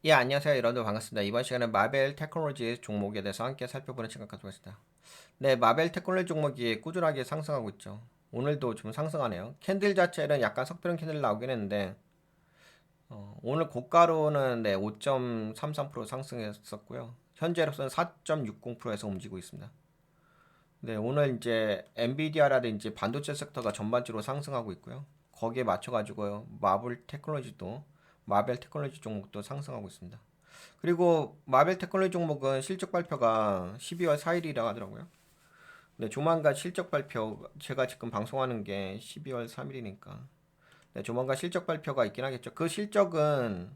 예, 안녕하세요. 여러분들 반갑습니다. 이번 시간에 마벨 테크놀로지 종목에 대해서 함께 살펴보는 시간 가져보겠습니다. 네, 마벨 테크놀로지 종목이 꾸준하게 상승하고 있죠. 오늘도 좀 상승하네요. 캔들 자체는 약간 석비름 캔들 나오긴 했는데 오늘 고가로는 네, 5.33% 상승했었고요. 현재로서는 4.60%에서 움직이고 있습니다. 네, 오늘 이제 엔비디아라든지 반도체 섹터가 전반적으로 상승하고 있고요. 거기에 맞춰가지고요. 마벨 테크놀로지 종목도 상승하고 있습니다. 그리고 마벨 테크놀로지 종목은 실적 발표가 12월 4일이라고 하더라고요. 네, 조만간 실적 발표, 제가 지금 방송하는 게 12월 3일이니까. 네, 조만간 실적 발표가 있긴 하겠죠. 그 실적은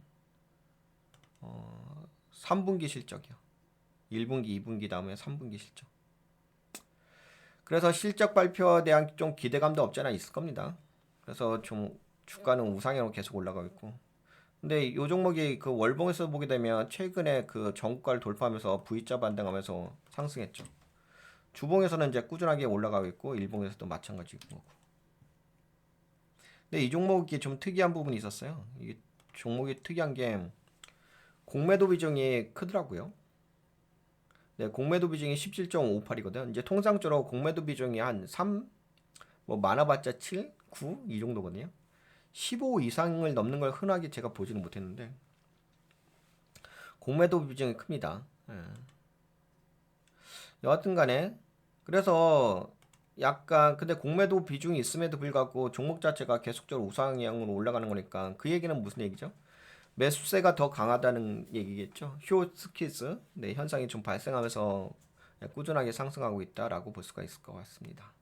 3분기 실적이요. 1분기, 2분기 다음에 3분기 실적. 그래서 실적 발표에 대한 좀 기대감도 없지 않아 있을 겁니다. 그래서 좀 주가는 우상향으로 계속 올라가고 있고. 근데 이 종목이 그 월봉에서 보게 되면 최근에 그 정가를 돌파하면서 V자 반등하면서 상승했죠. 주봉에서는 이제 꾸준하게 올라가고 있고 일봉에서도 마찬가지고. 근데 이 종목이 좀 특이한 부분이 있었어요. 이 종목이 특이한 게 공매도 비중이 크더라고요. 네, 공매도 비중이 17.58이거든. 이제 통상적으로 공매도 비중이 한 3, 뭐 많아봤자 7, 9 이 정도거든요. 15 이상을 넘는 걸 흔하게 제가 보지는 못했는데 공매도 비중이 큽니다. 예. 여하튼 간에 그래서 약간 근데 공매도 비중이 있음에도 불구하고 종목 자체가 계속적으로 우상향으로 올라가는 거니까 그 얘기는 무슨 얘기죠? 매수세가 더 강하다는 얘기겠죠. 쇼스키스 네, 현상이 좀 발생하면서 꾸준하게 상승하고 있다라고 볼 수가 있을 것 같습니다.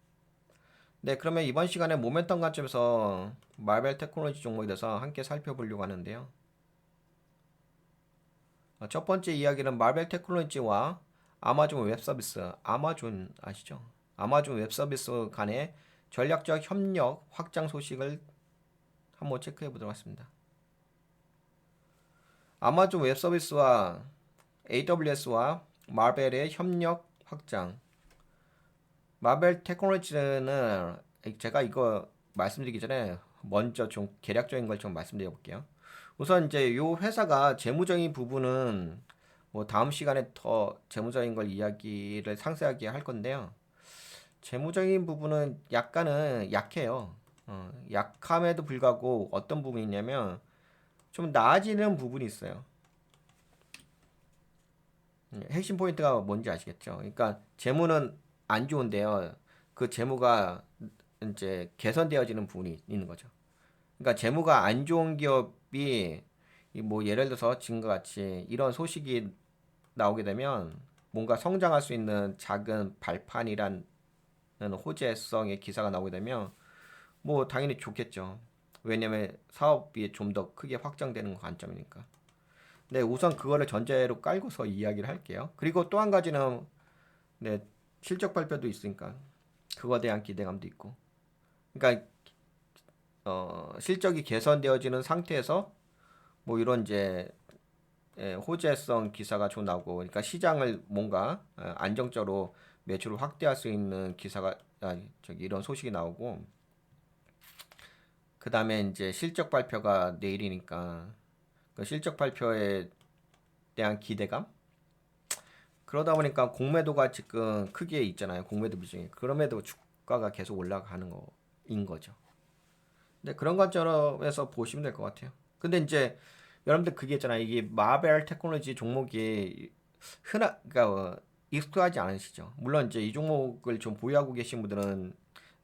네, 그러면 이번 시간에 모멘텀 관점에서 마벨 테크놀로지 종목에 대해서 함께 살펴보려고 하는데요. 첫 번째 이야기는 마벨 테크놀로지와 아마존 웹서비스, 아마존 아시죠? 아마존 웹서비스 간의 전략적 협력 확장 소식을 한번 체크해 보도록 하겠습니다. 아마존 웹서비스와 AWS와 마벨의 협력 확장. 마벨 테크놀로지는 제가 이거 말씀드리기 전에 먼저 좀 계략적인 걸 좀 말씀드려 볼게요. 우선 이제 요 회사가 재무적인 부분은 뭐 다음 시간에 더 재무적인 걸 이야기를 상세하게 할 건데요. 재무적인 부분은 약간은 약해요. 약함에도 불구하고 어떤 부분이 있냐면 좀 나아지는 부분이 있어요. 핵심 포인트가 뭔지 아시겠죠? 그러니까 재무는 안 좋은데요. 그 재무가 이제 개선되어지는 부분이 있는 거죠. 그러니까 재무가 안 좋은 기업이 뭐 예를 들어서 지금과 같이 이런 소식이 나오게 되면 뭔가 성장할 수 있는 작은 발판이란 호재성의 기사가 나오게 되면 뭐 당연히 좋겠죠. 왜냐면 사업이 좀 더 크게 확장되는 관점이니까. 네, 우선 그거를 전제로 깔고서 이야기를 할게요. 그리고 또 한 가지는 네, 실적 발표도 있으니까 그거에 대한 기대감도 있고. 그러니까 실적이 개선되어지는 상태에서 뭐 이런 이제 호재성 기사가 좀 나오고 그러니까 시장을 뭔가 안정적으로 매출을 확대할 수 있는 기사가 저기 이런 소식이 나오고 그 다음에 이제 실적 발표가 내일이니까 그 실적 발표에 대한 기대감 그러다 보니까 공매도가 지금 크게 있잖아요. 공매도 비중이 그럼에도 주가가 계속 올라가는 거인 거죠. 근데 그런 관점에서 보시면 될 것 같아요. 근데 이제 여러분들 그게 있잖아요. 이게 마벨 테크놀로지 종목이 그러니까 익숙하지 않으시죠. 물론 이제 이 종목을 좀 보유하고 계신 분들은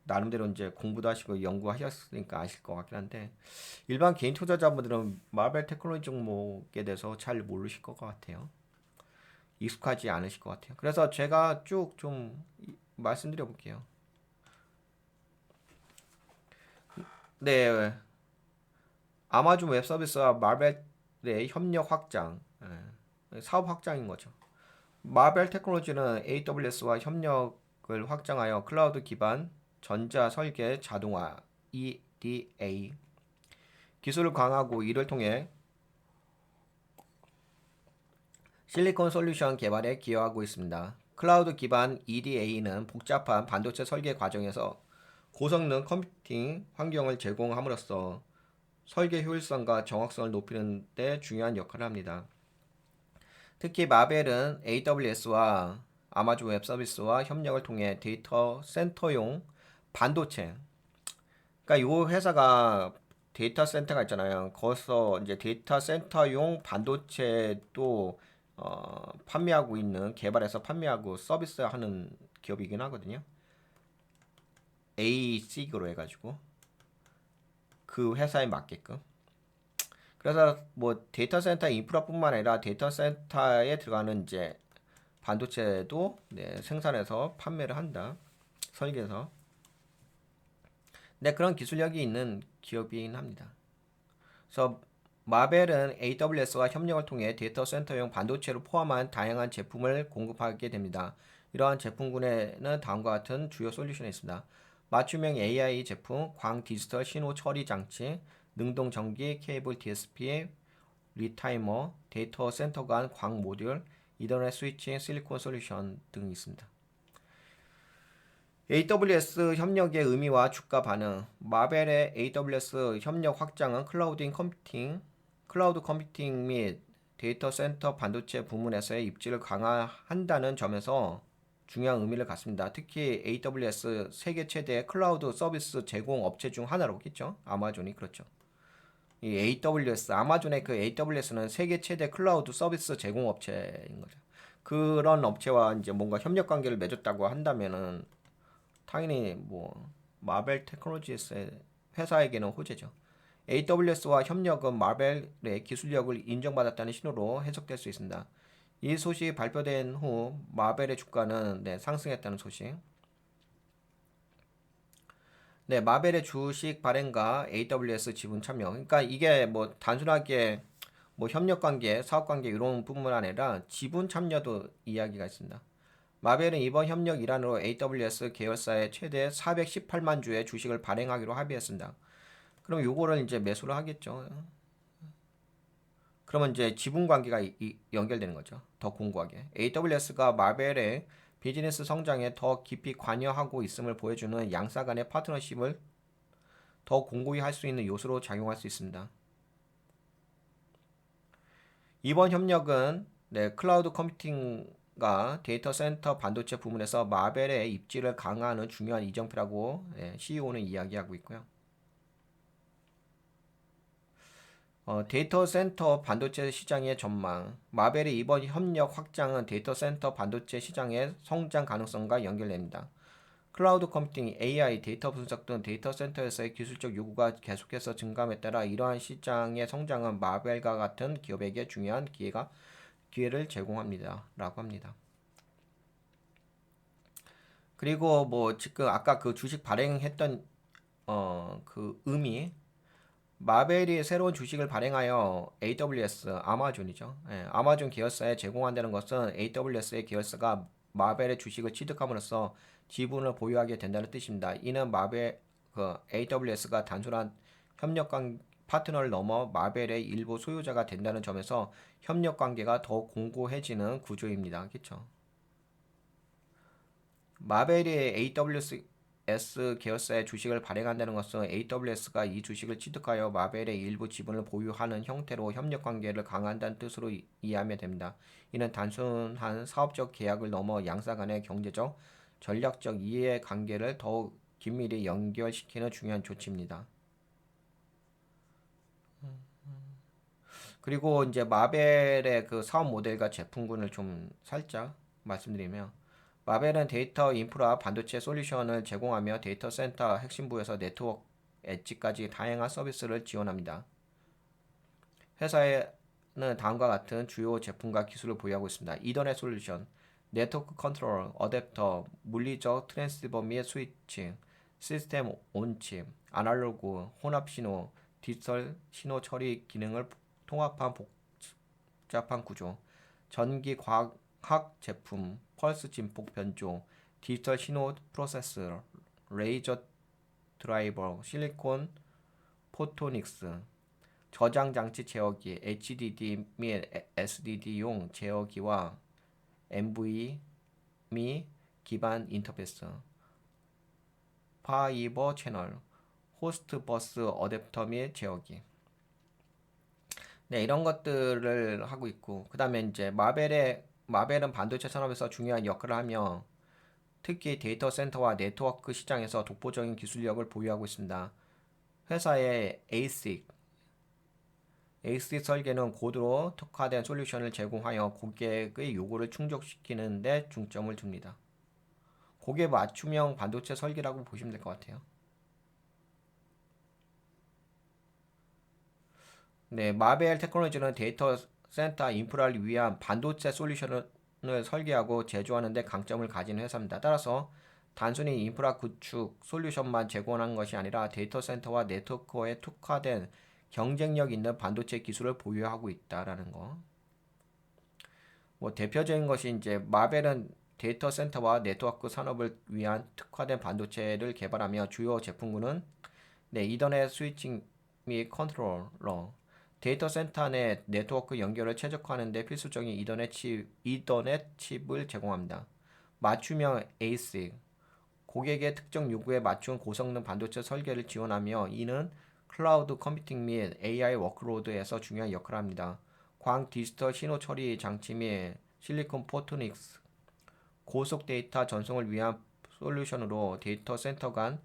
나름대로 이제 공부도 하시고 연구하셨으니까 아실 것 같긴 한데 일반 개인 투자자분들은 마벨 테크놀로지 종목에 대해서 잘 모르실 것 같아요. 익숙하지 않으실 것 같아요. 그래서 제가 쭉 좀 말씀드려 볼게요. 네, 아마존 웹 서비스와 마벨의 협력 확장, 사업 확장인 거죠. 마벨 테크놀로지는 AWS와 협력을 확장하여 클라우드 기반 전자 설계 자동화 EDA 기술을 강화하고 이를 통해 실리콘 솔루션 개발에 기여하고 있습니다. 클라우드 기반 EDA는 복잡한 반도체 설계 과정에서 고성능 컴퓨팅 환경을 제공함으로써 설계 효율성과 정확성을 높이는 데 중요한 역할을 합니다. 특히 마벨은 AWS와 아마존 웹 서비스와 협력을 통해 데이터 센터용 반도체, 그러니까 이 회사가 데이터 센터가 있잖아요. 거기서 이제 데이터 센터용 반도체도 판매하고 있는, 개발해서 판매하고 서비스하는 기업이긴 하거든요. ASIC으로 해가지고 그 회사에 맞게끔. 그래서 뭐 데이터 센터 인프라뿐만 아니라 데이터 센터에 들어가는 이제 반도체도 네, 생산해서 판매를 한다. 설계해서. 네, 그런 기술력이 있는 기업이긴 합니다. 그래서 마벨은 AWS와 협력을 통해 데이터 센터용 반도체를 포함한 다양한 제품을 공급하게 됩니다. 이러한 제품군에는 다음과 같은 주요 솔루션이 있습니다. 맞춤형 AI 제품, 광 디지털 신호 처리 장치, 능동 전기 케이블 DSP, 리타이머, 데이터 센터 간 광 모듈, 이더넷 스위치, 실리콘 솔루션 등이 있습니다. AWS 협력의 의미와 주가 반응. 마벨의 AWS 협력 확장은 클라우드 컴퓨팅 및 데이터 센터 반도체 부문에서의 입지를 강화한다는 점에서 중요한 의미를 갖습니다. 특히 AWS 세계 최대 클라우드 서비스 제공 업체 중 하나로겠죠. 아마존이 그렇죠. 이 AWS, 아마존의 그 AWS는 세계 최대 클라우드 서비스 제공 업체인 거죠. 그런 업체와 이제 뭔가 협력 관계를 맺었다고 한다면은 당연히 뭐 마벨 테크놀로지스의 회사에게는 호재죠. AWS와 협력은 마벨의 기술력을 인정받았다는 신호로 해석될 수 있습니다. 이 소식이 발표된 후 마벨의 주가는 네, 상승했다는 소식. 네, 마벨의 주식 발행과 AWS 지분 참여. 그러니까 이게 뭐 단순하게 뭐 협력 관계, 사업 관계 이런 부분만 아니라 지분 참여도 이야기가 있습니다. 마벨은 이번 협력 일환으로 AWS 계열사에 최대 418만 주의 주식을 발행하기로 합의했습니다. 그럼 요거를 이제 매수를 하겠죠. 그러면 이제 지분 관계가 연결되는 거죠. 더 공고하게. AWS가 마벨의 비즈니스 성장에 더 깊이 관여하고 있음을 보여주는 양사 간의 파트너십을 더 공고히 할 수 있는 요소로 작용할 수 있습니다. 이번 협력은 네, 클라우드 컴퓨팅과 데이터 센터 반도체 부문에서 마벨의 입지를 강화하는 중요한 이정표라고 CEO는 이야기하고 있고요. 데이터 센터 반도체 시장의 전망. 마벨의 이번 협력 확장은 데이터 센터 반도체 시장의 성장 가능성과 연결됩니다. 클라우드 컴퓨팅, AI, 데이터 분석 등 데이터 센터에서의 기술적 요구가 계속해서 증감에 따라 이러한 시장의 성장은 마벨과 같은 기업에게 중요한 기회를 제공합니다. 라고 합니다. 그리고 뭐 지금 아까 그 주식 발행했던 그 의미, 마벨이 새로운 주식을 발행하여 AWS, 아마존이죠. 예, 아마존 계열사에 제공한다는 것은 AWS의 계열사가 마벨의 주식을 취득함으로써 지분을 보유하게 된다는 뜻입니다. 이는 AWS가 단순한 파트너를 넘어 마벨의 일부 소유자가 된다는 점에서 협력 관계가 더 공고해지는 구조입니다. 그렇죠? 마벨이 AWS 계열사의 주식을 발행한다는 것은 AWS가 이 주식을 취득하여 마벨의 일부 지분을 보유하는 형태로 협력 관계를 강화한다는 뜻으로 이해하면 됩니다. 이는 단순한 사업적 계약을 넘어 양사 간의 경제적, 전략적 이해 관계를 더욱 긴밀히 연결시키는 중요한 조치입니다. 그리고 이제 마벨의 그 사업 모델과 제품군을 좀 살짝 말씀드리면, 마벨은 데이터 인프라 반도체 솔루션을 제공하며 데이터 센터 핵심부에서 네트워크 엣지까지 다양한 서비스를 지원합니다. 회사에는 다음과 같은 주요 제품과 기술을 보유하고 있습니다. 이더넷 솔루션, 네트워크 컨트롤, 어댑터, 물리적 트랜스버 및 스위치, 시스템 온칩, 아날로그, 혼합 신호, 디지털 신호 처리 기능을 통합한 복잡한 구조, 전기 과학 제품, 펄스 진폭 변조, 디지털 신호 프로세서, 레이저 드라이버, 실리콘 포토닉스, 저장 장치 제어기, HDD 및 SDD용 제어기와 NVMe 기반 인터페이스, 파이버 채널, 호스트 버스 어댑터 및 제어기. 네, 이런 것들을 하고 있고, 그 다음에 이제 마벨은 반도체 산업에서 중요한 역할을 하며 특히 데이터 센터와 네트워크 시장에서 독보적인 기술력을 보유하고 있습니다. 회사의 ASIC 설계는 고도로 특화된 솔루션을 제공하여 고객의 요구를 충족시키는 데 중점을 둡니다. 고객 맞춤형 반도체 설계라고 보시면 될 것 같아요. 네, 마벨 테크놀로지는 데이터 센터 인프라를 위한 반도체 솔루션을 설계하고 제조하는 데 강점을 가진 회사입니다. 따라서 단순히 인프라 구축 솔루션만 제공하는 것이 아니라 데이터 센터와 네트워크에 특화된 경쟁력 있는 반도체 기술을 보유하고 있다라는 거. 뭐 대표적인 것이 이제 마벨은 데이터 센터와 네트워크 산업을 위한 특화된 반도체를 개발하며 주요 제품군은 네, 이더넷 스위칭 및 컨트롤러, 데이터 센터 내 네트워크 연결을 최적화하는 데 필수적인 이더넷 칩을 제공합니다. 맞춤형 ASIC, 고객의 특정 요구에 맞춘 고성능 반도체 설계를 지원하며 이는 클라우드 컴퓨팅 및 AI 워크로드에서 중요한 역할을 합니다. 광 디지털 신호 처리 장치 및 실리콘 포토닉스, 고속 데이터 전송을 위한 솔루션으로 데이터 센터 간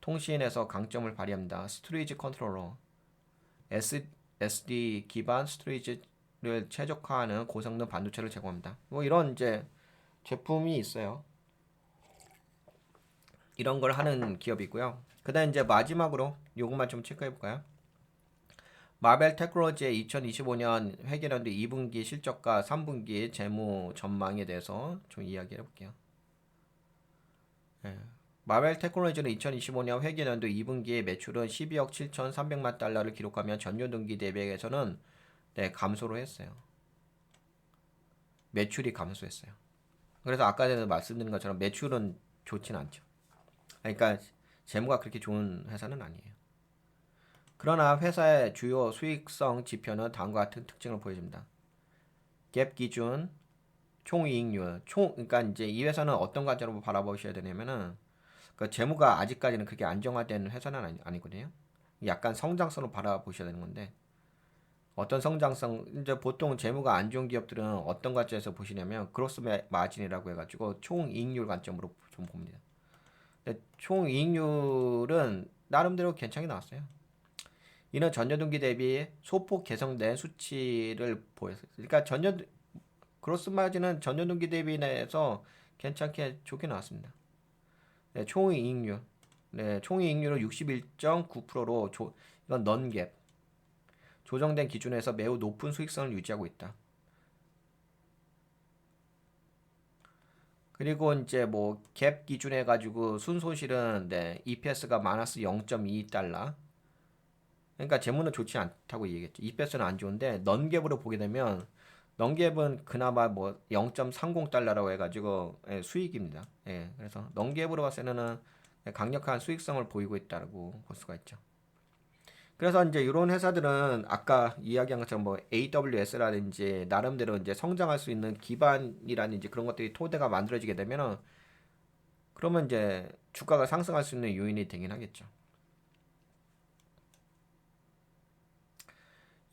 통신에서 강점을 발휘합니다. 스토리지 컨트롤러, SD 기반 스토리지를 최적화하는 고성능 반도체를 제공합니다. 뭐 이런 이제 제품이 있어요. 이런 걸 하는 기업이고요. 그다음 이제 마지막으로 요것만 좀 체크해 볼까요? 마벨 테크놀로지의 2025년 회계연도 2분기 실적과 3분기 재무 전망에 대해서 좀 이야기해 볼게요. 예. 마벨 테크놀로지는 2025년 회계연도 2분기의 매출은 12억 7,300만 달러를 기록하며 전년 동기 대비해서는 네, 감소를 했어요. 매출이 감소했어요. 그래서 아까 전에 말씀드린 것처럼 매출은 좋진 않죠. 그러니까 재무가 그렇게 좋은 회사는 아니에요. 그러나 회사의 주요 수익성 지표는 다음과 같은 특징을 보여줍니다. 갭 기준, 총이익률, 그러니까 이제 이 회사는 어떤 관점으로 바라보셔야 되냐면은 그 재무가 아직까지는 그렇게 안정화된 회사는 아니거든요. 약간 성장성으로 바라보셔야 되는 건데 어떤 성장성 이제 보통 재무가 안 좋은 기업들은 어떤 관점에서 보시냐면 그로스 마진이라고 해가지고 총이익률 관점으로 좀 봅니다. 근데 총이익률은 나름대로 괜찮게 나왔어요. 이는 전년 동기 대비 소폭 개선된 수치를 보였어요. 그러니까 그로스 마진은 전년 동기 대비 내에서 괜찮게 좋게 나왔습니다. 네, 총이익률. 네, 총이익률은 61.9%로 이건 넌갭. 조정된 기준에서 매우 높은 수익성을 유지하고 있다. 그리고 이제 뭐 갭 기준해 가지고 순손실은 네, EPS가 마이너스 0.22달러. 그러니까 재무는 좋지 않다고 얘기했죠. EPS는 안 좋은데 넌갭으로 보게 되면 넌갭은 그나마 뭐 0.30달러라고 해가지고 예, 수익입니다. 예, 그래서 넌갭으로 봤을 때는 강력한 수익성을 보이고 있다고 볼 수가 있죠. 그래서 이제 이런 회사들은 아까 이야기한 것처럼 뭐 AWS라든지 나름대로 이제 성장할 수 있는 기반이라든지 그런 것들이 토대가 만들어지게 되면은 그러면 이제 주가가 상승할 수 있는 요인이 되긴 하겠죠.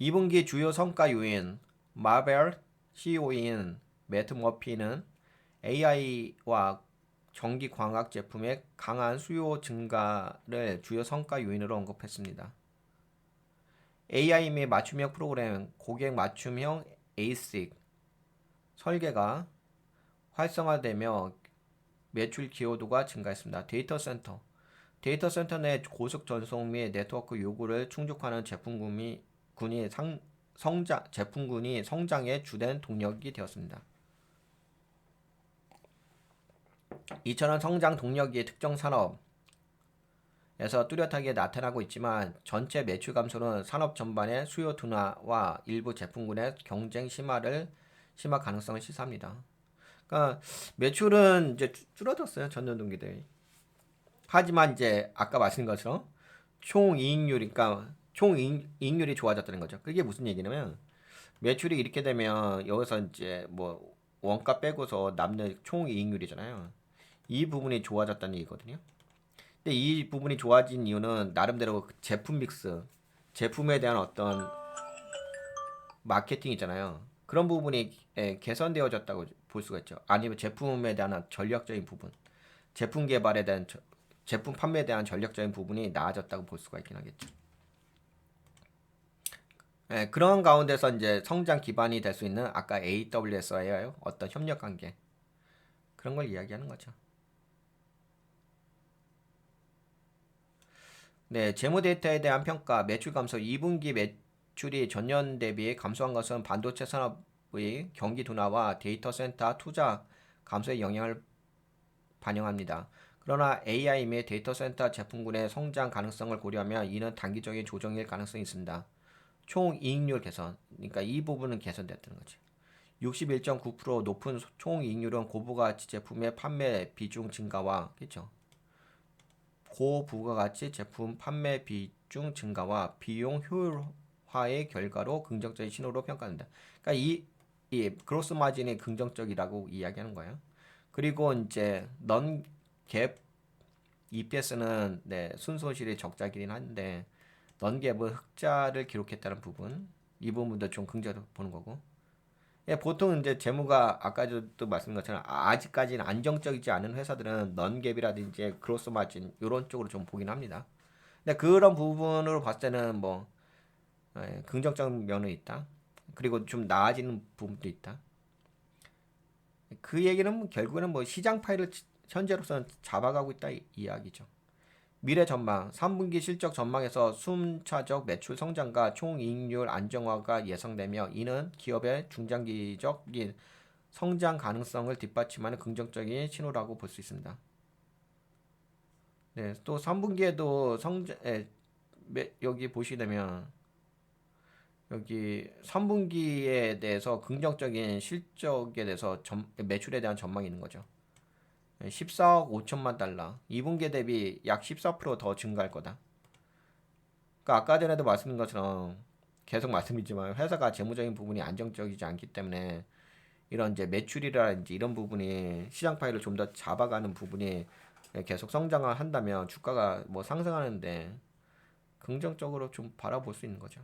2분기 주요 성과 요인 마벨 CEO인 매트 머피는 AI와 전기 광학 제품의 강한 수요 증가를 주요 성과 요인으로 언급했습니다. AI 및 맞춤형 프로그램, 고객 맞춤형 ASIC 설계가 활성화되며 매출 기여도가 증가했습니다. 데이터 센터 내 고속 전송 및 네트워크 요구를 충족하는 제품군이 성장의 주된 동력이 되었습니다. 이처럼 성장 동력이 특정 산업에서 뚜렷하게 나타나고 있지만 전체 매출 감소는 산업 전반의 수요 둔화와 일부 제품군의 경쟁 심화 가능성을 시사합니다. 그러니까 매출은 이제 줄어들었어요. 전년 동기 대비. 하지만 이제 아까 말씀드린 것처럼 총이익률이니까 총이익률이 좋아졌다는 거죠. 그게 무슨 얘기냐면 매출이 이렇게 되면 여기서 이제 뭐 원가 빼고서 남는 총이익률이잖아요. 이 부분이 좋아졌다는 얘기거든요. 근데 이 부분이 좋아진 이유는 나름대로 제품 믹스, 제품에 대한 어떤 마케팅 있잖아요. 그런 부분이 개선되어졌다고 볼 수가 있죠. 아니면 제품에 대한 전략적인 부분, 제품 개발에 대한 제품 판매에 대한 전략적인 부분이 나아졌다고 볼 수가 있긴 하겠죠. 그런 가운데서 이제 성장 기반이 될 수 있는 아까 AWS와의 어떤 협력 관계 그런 걸 이야기하는 거죠. 네, 재무 데이터에 대한 평가, 매출 감소, 2분기 매출이 전년 대비 감소한 것은 반도체 산업의 경기 둔화와 데이터 센터 투자 감소의 영향을 반영합니다. 그러나 AI 및 데이터 센터 제품군의 성장 가능성을 고려하면 이는 단기적인 조정일 가능성이 있습니다. 총 이익률 개선, 그러니까 이 부분은 개선됐다는 거지. 61.9% 높은 총 이익률은 고부가치 제품의 판매 비중 증가와 그렇죠? 고부가가치 제품 판매 비중 증가와 비용 효율화의 결과로 긍정적인 신호로 평가합니다. 그러니까 이 그로스 마진이 긍정적이라고 이야기하는 거예요. 그리고 이제 넌갭 EPS는 순손실이 적자이긴 한데 넌갭은 흑자를 기록했다는 부분, 이 부분도 좀 긍정적으로 보는 거고. 보통 이제 재무가 아까도 말씀드린 것처럼 아직까지는 안정적이지 않은 회사들은 넌갭이라든지 그로스 마진 이런 쪽으로 좀 보긴 합니다. 근데 그런 부분으로 봤을 때는 뭐 긍정적인 면은 있다. 그리고 좀 나아지는 부분도 있다. 그 얘기는 결국에는 뭐 시장 파일을 현재로서는 잡아가고 있다 이 이야기죠. 미래 전망, 3분기 실적 전망에서 순차적 매출 성장과 총이익률 안정화가 예상되며 이는 기업의 중장기적인 성장 가능성을 뒷받침하는 긍정적인 신호라고 볼 수 있습니다. 네, 또 3분기에도 여기 보시게 되면 여기 3분기에 대해서 긍정적인 실적에 대해서 매출에 대한 전망이 있는 거죠. 14억 5천만 달러. 2분기 대비 약 14%더 증가할 거다. 그러니까 아까 전에도 말씀드린 것처럼 계속 말씀드리지만 회사가 재무적인 부분이 안정적이지 않기 때문에 이런 이제 매출이라든지 이런 부분이 시장 파일을 좀 더 잡아가는 부분이 계속 성장을 한다면 주가가 뭐 상승하는데 긍정적으로 좀 바라볼 수 있는 거죠.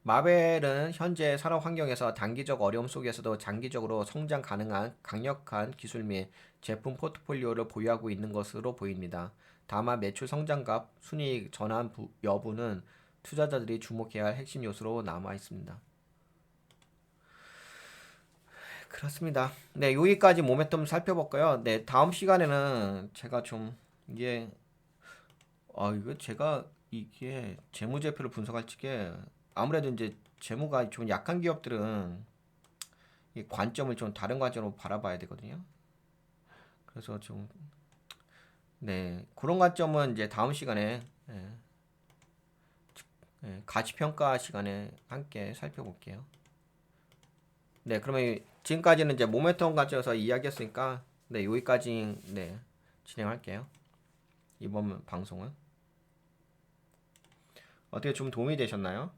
마벨은 현재 산업 환경에서 단기적 어려움 속에서도 장기적으로 성장 가능한 강력한 기술 및 제품 포트폴리오를 보유하고 있는 것으로 보입니다. 다만 매출 성장과 순이익 전환 여부는 투자자들이 주목해야 할 핵심 요소로 남아 있습니다. 그렇습니다. 네, 여기까지 모멘텀 살펴볼까요? 네, 다음 시간에는 제가 좀 이게 이거 제가 이게 재무제표를 분석할 적에 아무래도 이제 재무가 좀 약한 기업들은 이 관점을 좀 다른 관점으로 바라봐야 되거든요. 그래서 좀 그런 관점은 이제 다음 시간에 가치 평가 시간에 함께 살펴볼게요. 네, 그러면 지금까지는 이제 모멘텀 관점에서 이야기했으니까 여기까지 진행할게요. 이번 방송은 어떻게 좀 도움이 되셨나요?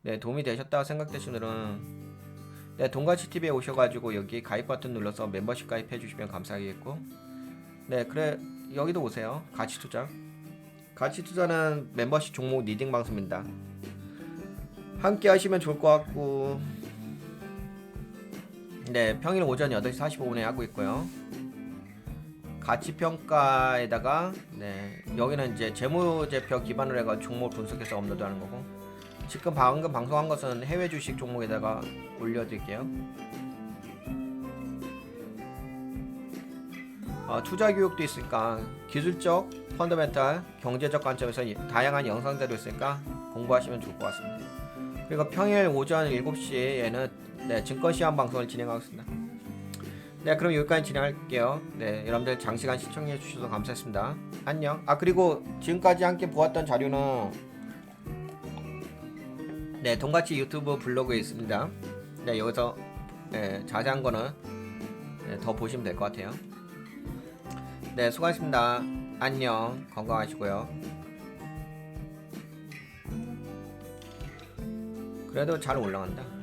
네, 도움이 되셨다고 생각되시는 분들은 돈가치 TV에 오셔가지고 여기 가입 버튼 눌러서 멤버십 가입해 주시면 감사하겠고, 그래 여기도 오세요. 가치 투자는 멤버십 종목 리딩 방송입니다. 함께 하시면 좋을 것 같고, 평일 오전 8시 45분에 하고 있고요. 가치 평가에다가 여기는 이제 재무제표 기반으로 해가 종목 분석해서 업로드하는 거고, 지금 방금 방송한 것은 해외 주식 종목에다가 올려드릴게요. 투자 교육도 있으니까 기술적, 펀더멘탈, 경제적 관점에서 다양한 영상들도 있으니까 공부하시면 좋을 것 같습니다. 그리고 평일 오전 7시에는 증권 시황 방송을 진행하고 있습니다. 그럼 여기까지 진행할게요. 여러분들 장시간 시청해 주셔서 감사했습니다. 안녕. 그리고 지금까지 함께 보았던 자료는 돈가치 유튜브 블로그에 있습니다. 여기서 자세한 거는 더 보시면 될 것 같아요. 수고하셨습니다. 안녕. 건강하시고요. 그래도 잘 올라간다.